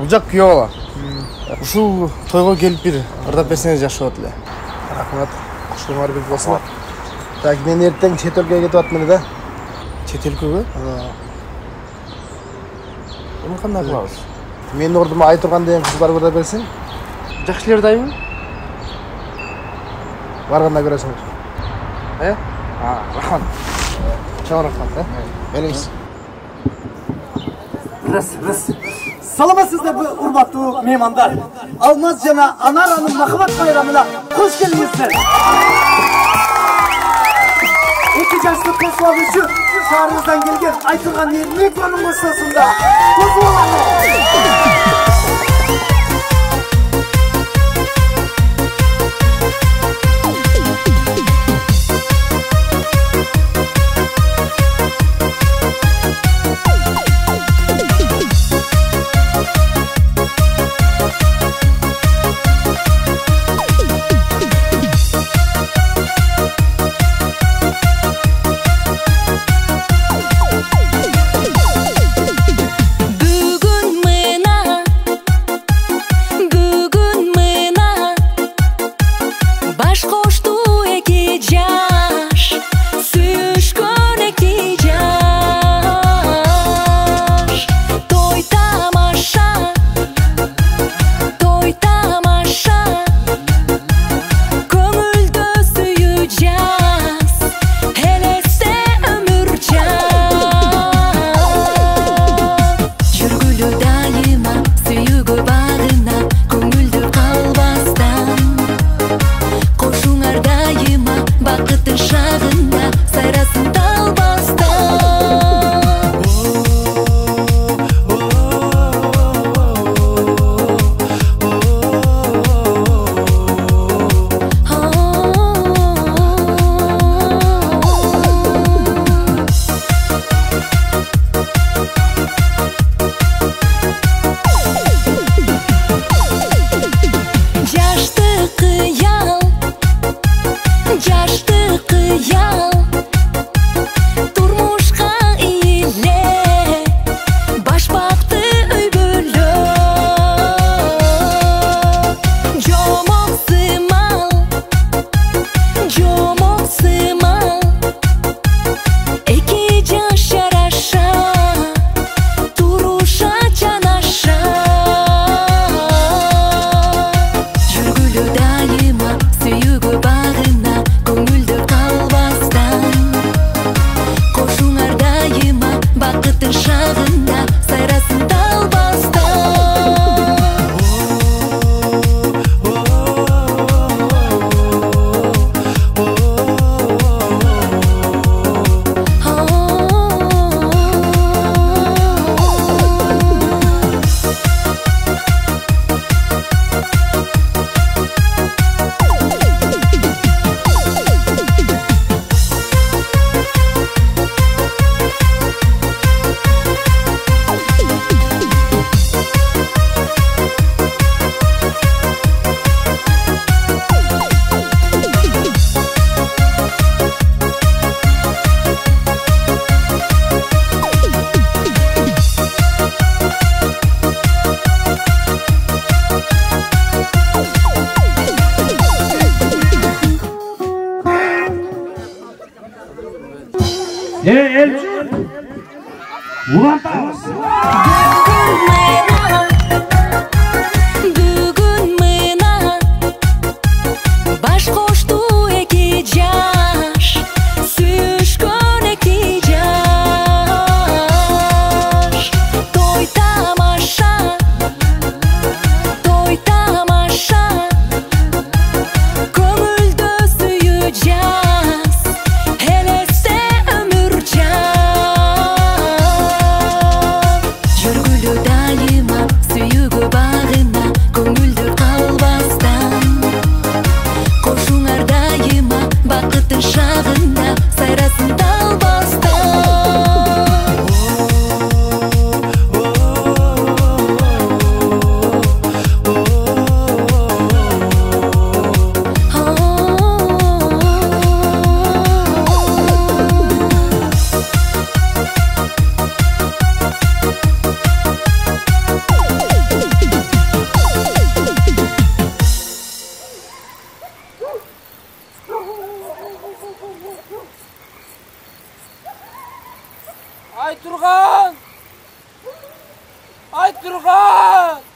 Ужак күйөө. Ушул тойго келип бир ырдап берсеңиз жакшы болот эле. Рахмат. Кушуңар бир болсун. Так, мен эртең чет элге кетип атмын да. Чет элгеби? Эми кандай кылабыз? Менин ордума Айтурган деген кыз барып ырдап берсең? Жакшы эле ырдайбы? Барганда көрөсүңөр. Рахмат. Чоң рахмат, Келиңиз. Рас. Саламатсыздар урматтуу меймандар. Алмаз жана Анаранын махабат байрамына кош келиңиздер. 2 жаштык косулар үчүн шаарыбыздан келген Айтурган Эрмекованын коштосунда козу Ай Тұрған! Ай Тұрған!